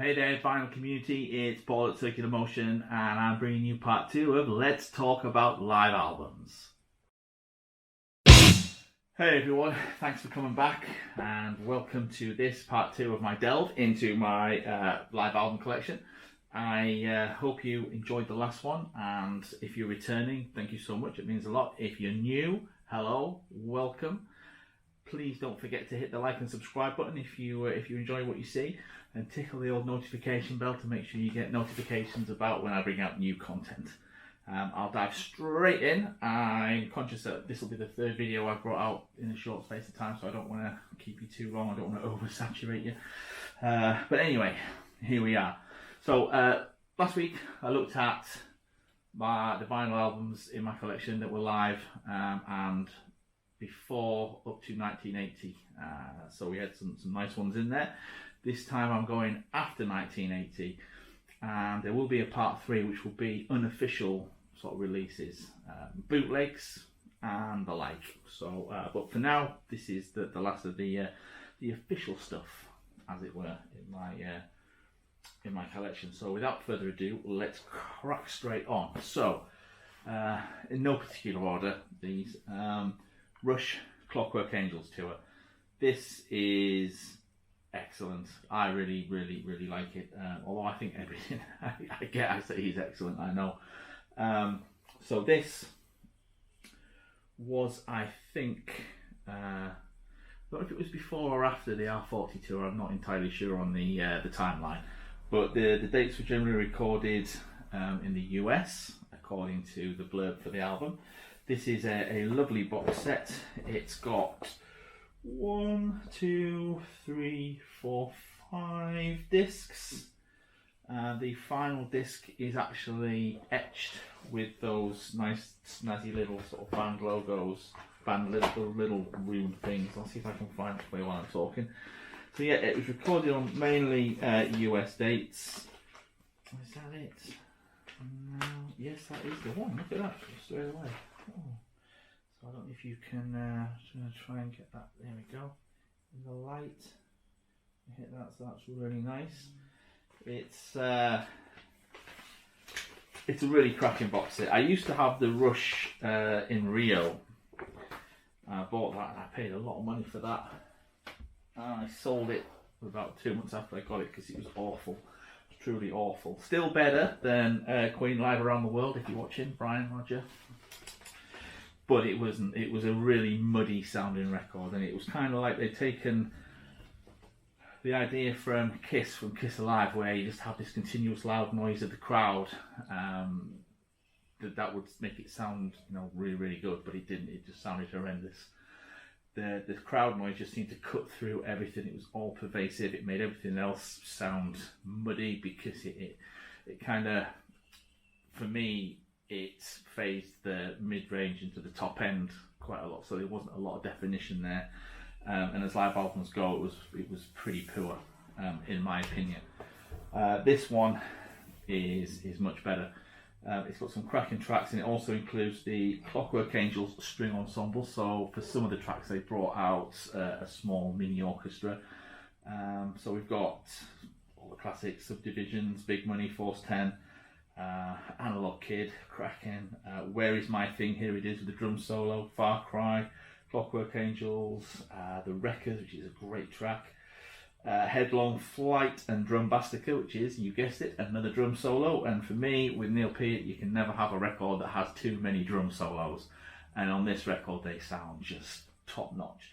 Hey there, vinyl community, it's Paul at Circular Motion, and I'm bringing you part 2 of Let's Talk About Live Albums. Hey everyone, thanks for coming back, and welcome to this part 2 of my delve into my live album collection. I hope you enjoyed the last one, and if you're returning, thank you so much, it means a lot. If you're new, hello, welcome. Please don't forget to hit the like and subscribe button if you enjoy what you see, and tickle the old notification bell to make sure you get notifications about when I bring out new content. I'll dive straight in. I'm conscious that this will be the third video I've brought out in a short space of time, so I don't want to keep you too long. I don't want to oversaturate you. But anyway, here we are. So last week I looked at the vinyl albums in my collection that were live and before up to 1980. So we had some nice ones in there. This time I'm going after 1980, and there will be a part 3 which will be unofficial sort of releases, bootlegs and the like. So but for now, this is the last of the official stuff, as it were, in my collection. So without further ado, let's crack straight on. So in no particular order, these Rush Clockwork Angels tour. This is excellent. I really like it. Although I think everything I say is excellent, I know. So this was, I think, I don't know if it was before or after the R40 tour. I'm not entirely sure on the timeline, but the dates were generally recorded in the US according to the blurb for the album. This is a lovely box set. It's got 1, 2, 3, 4, 5 discs. The final disc is actually etched with those nice snazzy little sort of band logos, little rune things. I'll see if I can find it for you while I'm talking. So yeah, it was recorded on mainly US dates. Is that it? Yes, that is the one. Look at that straight away. Oh. So I don't know if you can try and get that. There we go. In the light, hit that. So that's really nice. It's a really cracking box set. I used to have the Rush in Rio. I bought that and I paid a lot of money for that. I sold it about 2 months after I got it because it was awful. Truly awful. Still better than Queen Live Around the World, if you're watching, Brian, Roger. But it wasn't. It was a really muddy sounding record, and it was kind of like they'd taken the idea from Kiss Alive, where you just have this continuous loud noise of the crowd. That would make it sound, really good, but it didn't. It just sounded horrendous. The crowd noise just seemed to cut through everything. It was all pervasive. It made everything else sound muddy because it kind of, for me, it phased the mid-range into the top end quite a lot, so there wasn't a lot of definition there. And as live albums go, it was pretty poor, in my opinion. This one is much better. It's got some cracking tracks, and it also includes the Clockwork Angels string ensemble. So for some of the tracks, they brought out a small mini orchestra. So we've got all the classic Subdivisions, Big Money, Force 10, Analog Kid, cracking. Where Is My Thing? Here it is with the drum solo. Far Cry, Clockwork Angels, The Wreckers, which is a great track. Headlong Flight and Drumbastica, which is, you guessed it, another drum solo. And for me, with Neil Peart, you can never have a record that has too many drum solos. And on this record, they sound just top notch.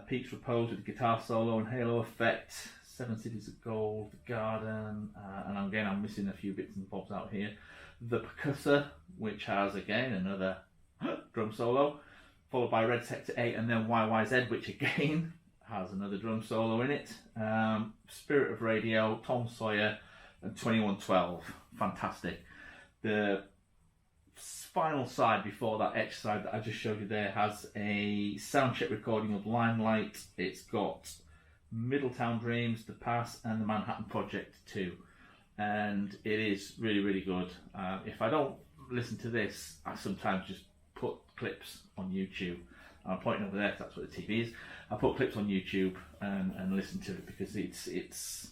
Pete's Repose with the guitar solo and Halo Effect. 7 Cities of Gold, The Garden, and again I'm missing a few bits and bobs out here. The Percussor, which has again another drum solo, followed by Red Sector 8 and then YYZ, which again has another drum solo in it. Spirit of Radio, Tom Sawyer, and 2112, fantastic. The final side before that etch side that I just showed you there has a soundcheck recording of Limelight. It's got Middletown Dreams, The Pass, and the Manhattan Project 2, and it is really good. If I don't listen to this, I sometimes just put clips on YouTube. I'm pointing over there, that's what the TV is. I put clips on YouTube and listen to it because it's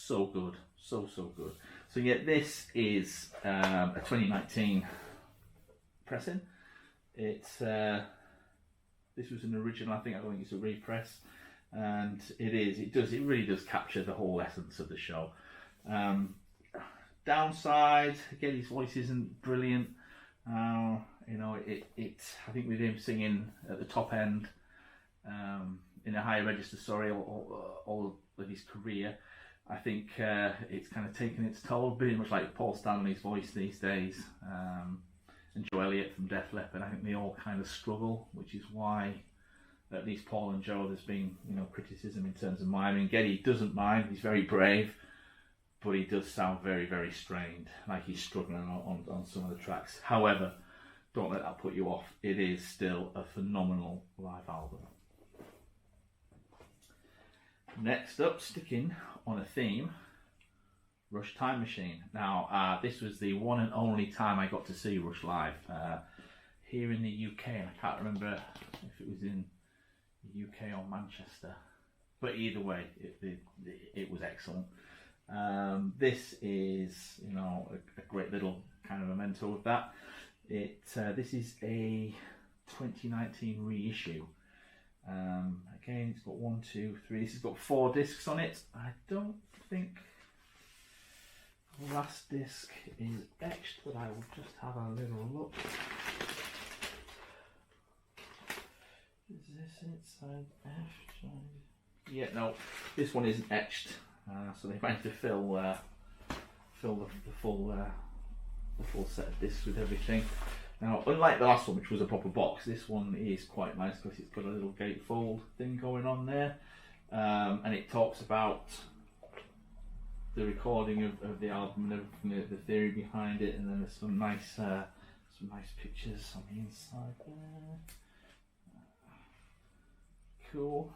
so good, so good. So yeah, this is a 2019 pressing. It's this was an original. I don't think it's a repress, and it really does capture the whole essence of the show. Downside, again, his voice isn't brilliant. You know, I think with him singing at the top end, in a higher register, all of his career, I think it's kind of taken its toll, pretty much like Paul Stanley's voice these days, and Joe Elliott from Def Leppard. I think they all kind of struggle, which is why at least Paul and Joe, there's been, you know, criticism in terms of miming. Geddy doesn't mind; he's very brave, but he does sound very, very strained, like he's struggling on some of the tracks. However, don't let that put you off. It is still a phenomenal live album. Next up, sticking on a theme, Rush Time Machine. Now, this was the one and only time I got to see Rush live here in the UK, and I can't remember if it was in the UK or Manchester, but either way, it was excellent. This is, you know, a great little kind of memento of that. This is a 2019 reissue. Again, it's got 1, 2, 3. This has got 4 discs on it. I don't think the last disc is etched, but I will just have a little look. Is this inside F? Yeah, no, this one isn't etched. So they managed to fill the full set of discs with everything. Now, unlike the last one, which was a proper box, this one is quite nice because it's got a little gatefold thing going on there, and it talks about the recording of the album and the theory behind it, and then there's some nice pictures on the inside there. Cool.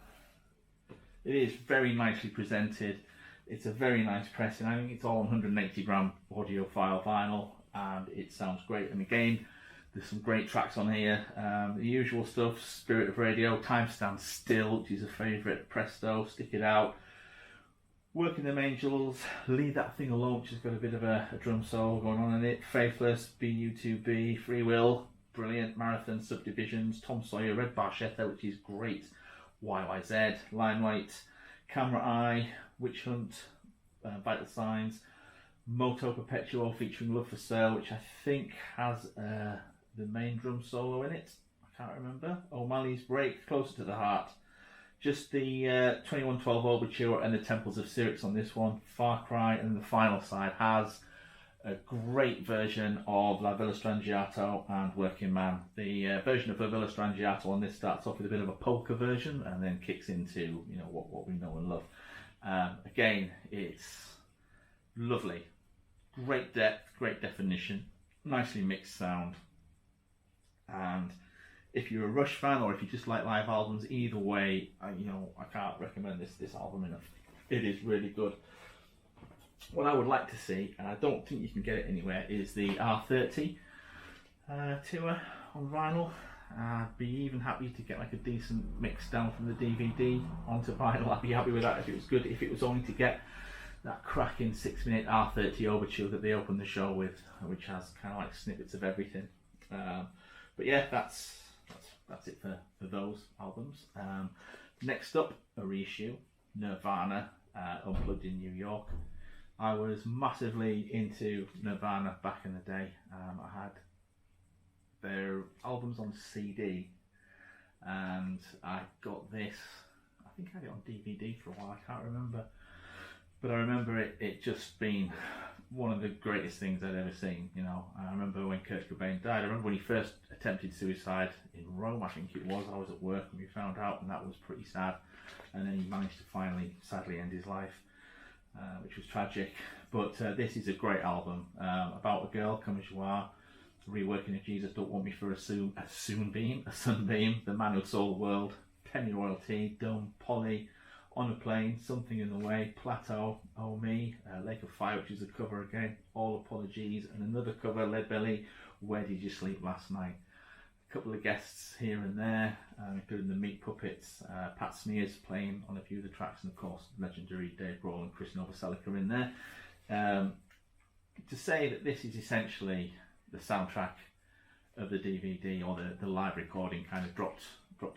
It is very nicely presented. It's a very nice pressing. I think it's all on 180 gram audiophile vinyl, and it sounds great. And again, there's some great tracks on here. The usual stuff: Spirit of Radio, Time Stands Still, which is a favourite, Presto, Stick It Out, Working Them Angels, Leave That Thing Alone, which has got a bit of a drum solo going on in it, Faithless, BU2B, Free Will, brilliant, Marathon, Subdivisions, Tom Sawyer, Red Barchetta, which is great, YYZ, Limelight, Camera Eye, Witch Hunt, Vital Signs, Moto Perpetuo featuring Love for Sale, which I think has the main drum solo in it. I can't remember. O'Malley's Break, Closer to the Heart. Just the 2112 Overture and the Temples of Syrinx on this one. Far Cry, and the final side has a great version of La Villa Strangiato and Working Man. The version of La Villa Strangiato on this starts off with a bit of a polka version and then kicks into, you know, what we know and love. Again, it's lovely. Great depth, great definition, nicely mixed sound. And if you're a Rush fan or if you just like live albums, either way, I can't recommend this album enough. It is really good. What I would like to see, and I don't think you can get it anywhere, is the R30 tour on vinyl. I'd be even happy to get like a decent mix down from the DVD onto vinyl. I'd be happy with that if it was good. If it was only to get that cracking 6-minute R30 overture that they opened the show with, which has kind of like snippets of everything. But yeah, that's it for those albums. Next up, a reissue, Nirvana, Unplugged in New York. I was massively into Nirvana back in the day. I had their albums on CD, and I got this, I think I had it on DVD for a while, I can't remember, but I remember it just being one of the greatest things I'd ever seen. You know, I remember when Kurt Cobain died. I remember when he first attempted suicide in Rome, I think it was. I was at work and we found out, and that was pretty sad, and then he managed to finally sadly end his life, which was tragic. But this is a great album about a girl, Come As You Are, reworking of Jesus Don't Want Me for a Sunbeam, The Man Who Sold the World, Penny Royalty, Dumb, Polly, On a Plane, Something in the Way, Plateau, Oh Me, Lake of Fire, which is a cover again, All Apologies, and another cover, Lead Belly, Where Did You Sleep Last Night? a couple of guests here and there, including the Meat Puppets, Pat Smear's playing on a few of the tracks, and of course legendary Dave Grohl and Chris Novoselic are in there. To say that this is essentially the soundtrack of the DVD, or the live recording kind of dropped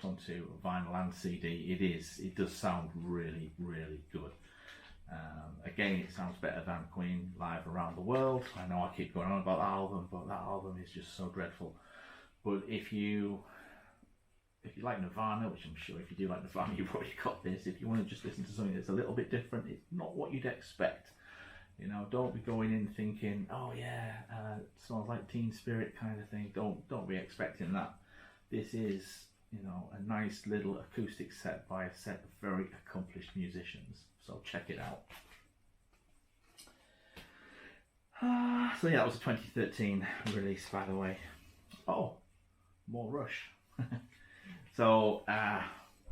onto vinyl and CD, it does sound really, really good. Again, it sounds better than Queen Live Around the World. I know I keep going on about that album, but that album is just so dreadful. But if you like Nirvana, which I'm sure if you do like Nirvana, you've already got this. If you want to just listen to something that's a little bit different, it's not what you'd expect. You know, don't be going in thinking, oh yeah, it smells like Teen Spirit kind of thing. Don't be expecting that. This is, you know, a nice little acoustic set by a set of very accomplished musicians. So check it out. So yeah, that was a 2013 release, by the way. Oh, more Rush. So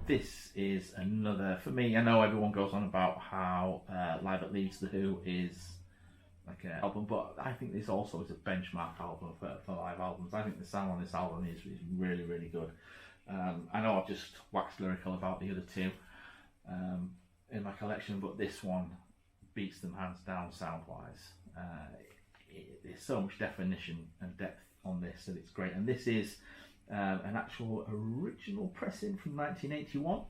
this is another, for me, I know everyone goes on about how Live at Leeds The Who is like an album, but I think this also is a benchmark album for live albums. I think the sound on this album is really, really good. I know I've just waxed lyrical about the other two in my collection, but this one beats them hands down sound-wise. There's so much definition and depth on this, and it's great. And this is an actual original pressing from 1981.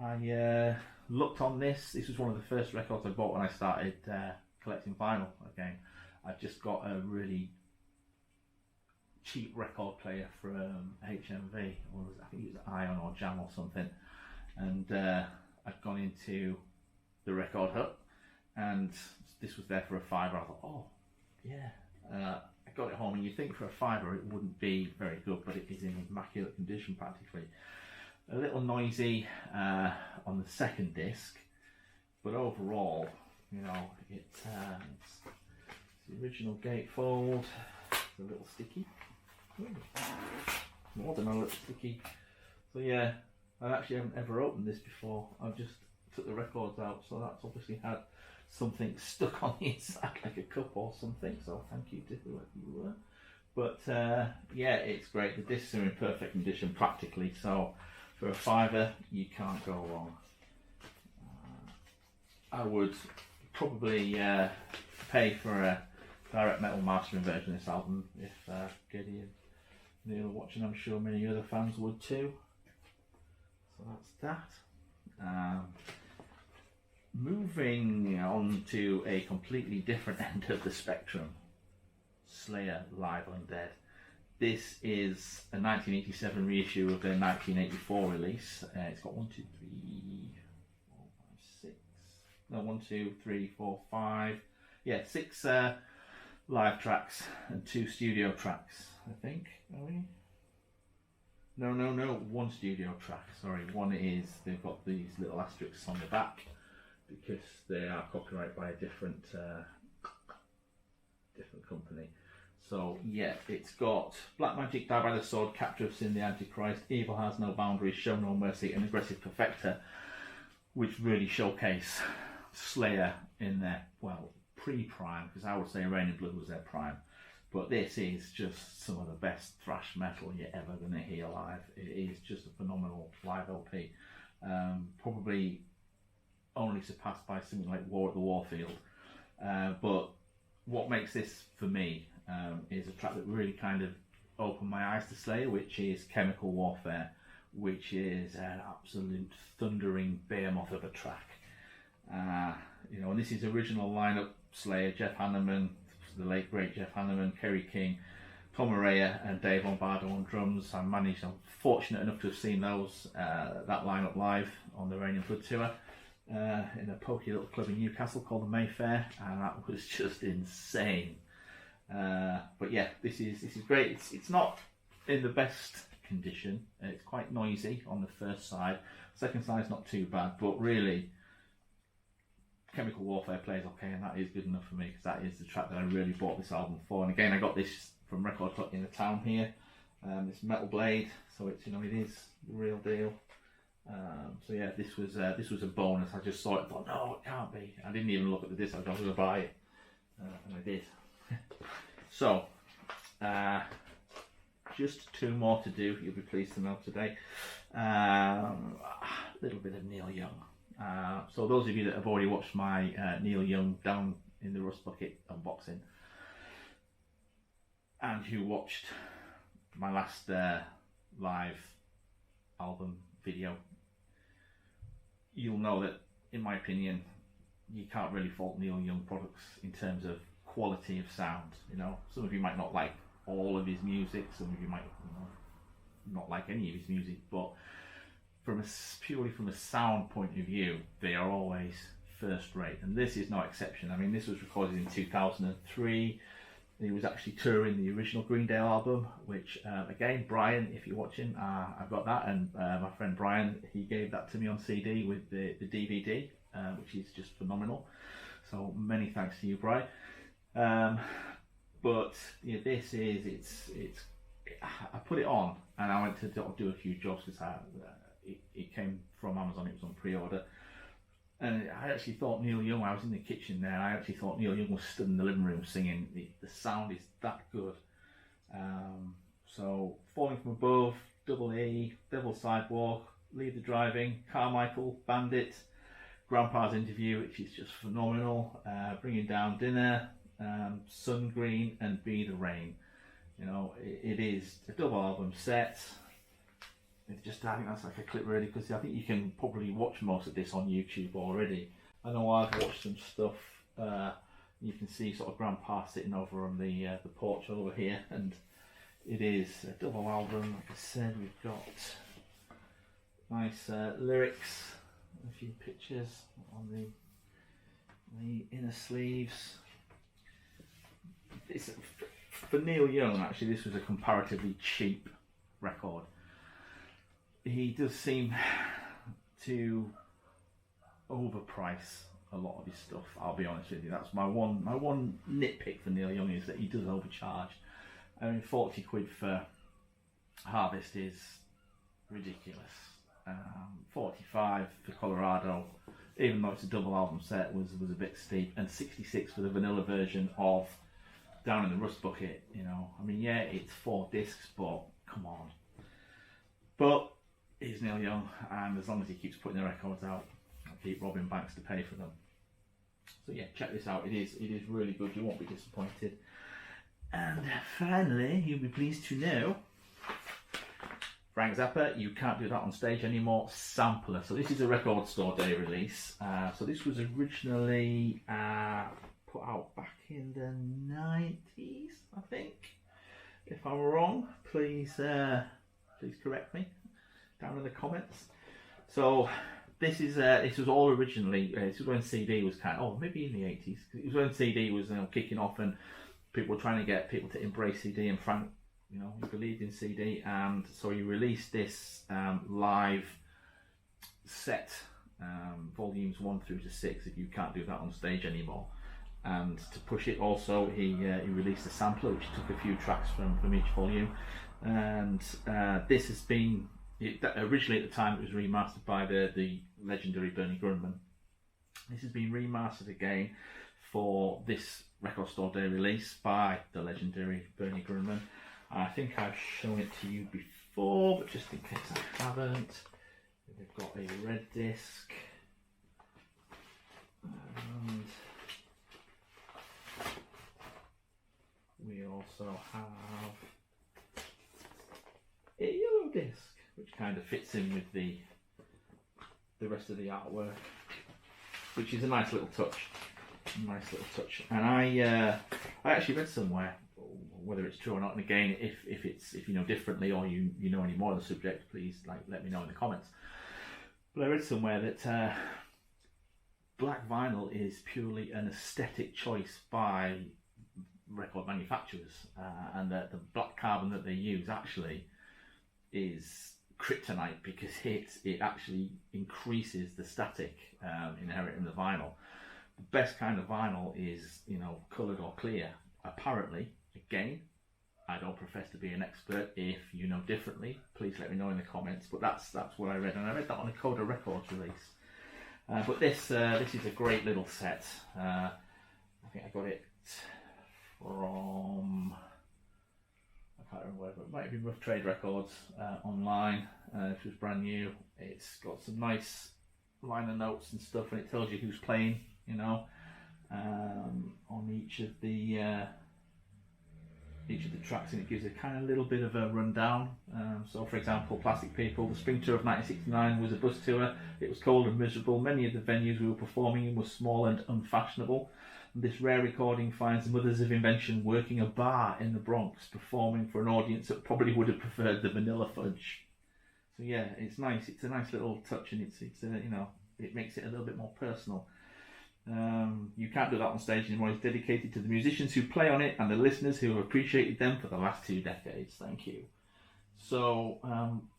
I looked on this. This was one of the first records I bought when I started collecting vinyl again. I just got a really cheap record player from HMV, or I think it was Ion or Jam or something, and I'd gone into the record hut, and this was there for a £5. I thought, oh yeah, I got it home, and you think for a £5 it wouldn't be very good, but it is in immaculate condition practically. A little noisy on the second disc, but overall, you know, it's the original gatefold. It's a little sticky. More than a little sticky. So yeah, I actually haven't ever opened this before. I've just took the records out, so that's obviously had something stuck on the inside, like a cup or something. So thank you to whoever you were. But yeah, it's great. The discs are in perfect condition practically, so for a £5 you can't go wrong. I would probably pay for a direct metal mastering version of this album if Geddy and Neil are watching. I'm sure many other fans would too. So that's that. Moving on to a completely different end of the spectrum, Slayer Live Undead. This is a 1987 reissue of their 1984 release. It's got 1, 2, 3, 4, 5, 6. No, 1, 2, 3, 4, 5. Yeah, 6 live tracks and 2 studio tracks, I think. Are we? No. 1 studio track. Sorry, one is they've got these little asterisks on the back because they are copyrighted by a different company. So yeah, it's got Black Magic, Die by the Sword, Capture of Sin, The Antichrist, Evil Has No Boundaries, Show No Mercy, and Aggressive Perfector, which really showcase Slayer in their, well, pre-prime, because I would say Rain and Blood was their prime. But this is just some of the best thrash metal you're ever going to hear live. It is just a phenomenal live LP. Probably only surpassed by something like War at the Warfield. But what makes this, for me, is a track that really kind of opened my eyes to Slayer, which is Chemical Warfare, which is an absolute thundering behemoth of a track. You know, and this is original lineup Slayer: Jeff Hanneman, the late great Jeff Hanneman, Kerry King, Tom Araya, and Dave Lombardo on drums. I'm fortunate enough to have seen that lineup live on the Rain and Blood tour in a pokey little club in Newcastle called the Mayfair, and that was just insane. But yeah, this is great. It's not in the best condition. It's quite noisy on the first side. Second side's not too bad, but really, Chemical Warfare plays okay, and that is good enough for me, because that is the track that I really bought this album for. And again, I got this from Record Hut in the town here. It's Metal Blade, so it's, you know, it is the real deal. So yeah, this was a bonus. I just saw it and thought, no, it can't be. I didn't even look at the disc. I was going to buy it, and I did. So, just 2 more to do, you'll be pleased to know today. A little bit of Neil Young. So those of you that have already watched my Neil Young Down in the Rust Bucket unboxing, and who watched my last live album video, you'll know that, in my opinion, you can't really fault Neil Young products in terms of quality of sound. You know, some of you might not like all of his music, some of you might not like any of his music, but purely from a sound point of view, they are always first rate, and this is no exception. I mean, this was recorded in 2003. He was actually touring the original Green Day album, which again, Brian, if you're watching, I've got that, and my friend Brian, he gave that to me on CD with the DVD, which is just phenomenal. So many thanks to you, Brian. But yeah, this is I put it on and I went to do a few jobs because it came from Amazon. It was on pre-order, and I actually thought Neil Young. I was in the kitchen there. I actually thought Neil Young was stood in the living room singing. The sound is that good. So Falling From Above, Double E, Devil's Sidewalk, Leave the Driving, Carmichael, Bandit, Grandpa's Interview, which is just phenomenal. Bringing Down Dinner, Sun Green, and Be the Rain. You know, it is a double album set. I think that's like a clip really, because I think you can probably watch most of this on YouTube already. I know I've watched some stuff. You can see sort of Grandpa sitting over on the porch over here, and it is a double album. Like I said, we've got nice lyrics, a few pictures on the inner sleeves. For Neil Young, actually, this was a comparatively cheap record. He does seem to overprice a lot of his stuff, I'll be honest with you. That's my one nitpick for Neil Young, is that he does overcharge. I mean, 40 quid for Harvest is ridiculous. 45 for Colorado, even though it's a double album set, was a bit steep, and 66 for the vanilla version of Down in the Rust Bucket. You know, I mean, yeah, it's 4 discs, but come on. But he's Neil Young, and as long as he keeps putting the records out, I'll keep robbing banks to pay for them. So yeah, check this out. It is really good. You won't be disappointed. And finally, you'll be pleased to know, Frank Zappa, You Can't Do That on Stage Anymore sampler. So this is a Record Store Day release. So this was originally put out back in the 90s, I think. If I'm wrong, please correct me down in the comments. So this was all originally, this was when CD was maybe in the 80s. It was when CD was kicking off, and people were trying to get people to embrace CD, and Frank, he believed in CD, and so he released this live set, volumes 1 through to 6, if You Can't Do That on Stage Anymore. And to push it also, he released a sampler which took a few tracks from each volume. And this has been, originally at the time it was remastered by the legendary Bernie Grundman. This has been remastered again for this Record Store Day release by the legendary Bernie Grundman. I think I've shown it to you before, but just in case I haven't, we've got a red disc, and we also have a yellow disc, which kind of fits in with the rest of the artwork, which is a nice little touch. And I actually read somewhere, whether it's true or not, and again, if you know differently, or you know any more on the subject, please let me know in the comments. But I read somewhere that black vinyl is purely an aesthetic choice by record manufacturers, and that the black carbon that they use actually is kryptonite, because it actually increases the static inherent in the vinyl. The best kind of vinyl is coloured or clear. Apparently, again, I don't profess to be an expert. If you know differently, please let me know in the comments. But that's what I read, and I read that on a Coda Records release. But this is a great little set. I think I got it can't remember whether it might have been Rough Trade Records online. If it was brand new, it's got some nice liner notes and stuff, and it tells you who's playing, you know, on each of the tracks, and it gives a kind of little bit of a rundown. So, for example, Plastic People, the spring tour of 1969 was a bus tour. It was cold and miserable. Many of the venues we were performing in were small and unfashionable. This rare recording finds the mothers of invention working a bar in the Bronx, performing for an audience that probably would have preferred the vanilla fudge. So yeah, it's nice. It's a nice little touch, and it's you know, it makes it a little bit more personal. You can't do that on stage anymore. It's dedicated to the musicians who play on it and the listeners who have appreciated them for the last 2 decades. Thank you. So,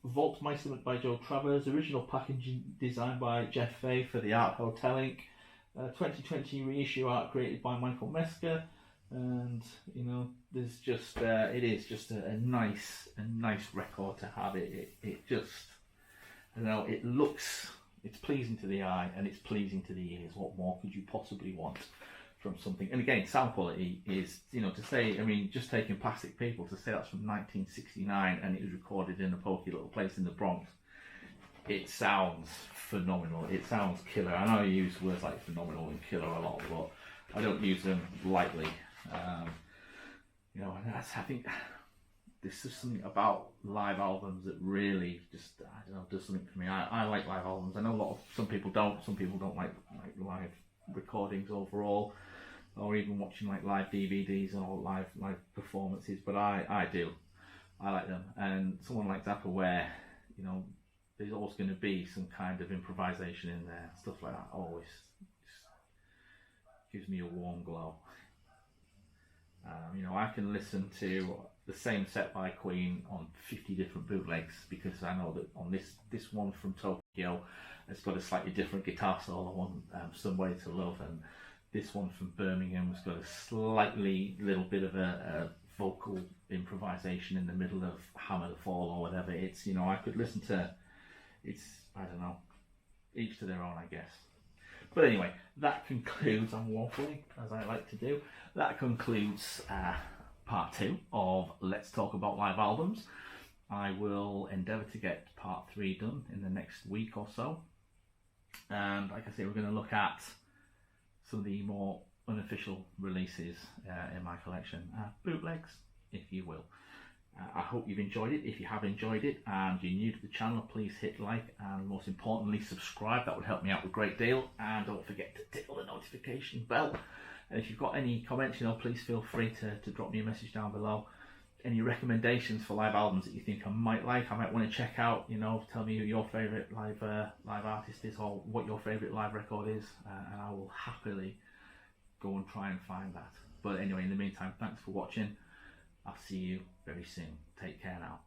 Vault Meisterment by Joe Travers, original packaging designed by Jeff Fay for the Art Hotel Inc. 2020 reissue art created by Michael Mesker, and you know, there's just it is just a nice record to have. It just, I don't know, it looks, it's pleasing to the eye and it's pleasing to the ears. What more could you possibly want from something? And again, sound quality is, you know, to say, I mean, just taking Plastic People, to say that's from 1969 and it was recorded in a pokey little place in the Bronx, it sounds phenomenal. It sounds killer. I know I use words like phenomenal and killer a lot, but I don't use them lightly. You know, and that's, I think there's just something about live albums that really just, I don't know, does something for me. I like live albums. I know some people don't. Some people don't like live recordings overall, or even watching like live DVDs or live performances. But I do. I like them. And someone like Zappa, where, you know, there's always going to be some kind of improvisation in there, stuff like that. Always gives me a warm glow. You know, I can listen to the same set by Queen on 50 different bootlegs, because I know that on this one from Tokyo, it's got a slightly different guitar solo on Some Way to Love, and this one from Birmingham has got a slightly little bit of a vocal improvisation in the middle of Hammer the Fall or whatever. It's, you know, I could listen to, it's, I don't know, each to their own, I guess. But anyway, that concludes, I'm waffling as I like to do, that concludes part 2 of Let's Talk About Live Albums. I will endeavour to get part 3 done in the next week or so. And like I say, we're going to look at some of the more unofficial releases in my collection, bootlegs, if you will. I hope you've enjoyed it. If you have enjoyed it and you're new to the channel, please hit like, and most importantly subscribe. That would help me out a great deal. And don't forget to tickle the notification bell. And if you've got any comments, you know, please feel free to drop me a message down below. Any recommendations for live albums that you think I might like, I might want to check out, you know, tell me who your favourite live artist is, or what your favourite live record is, and I will happily go and try and find that. But anyway, in the meantime, thanks for watching. I'll see you very soon. Take care now.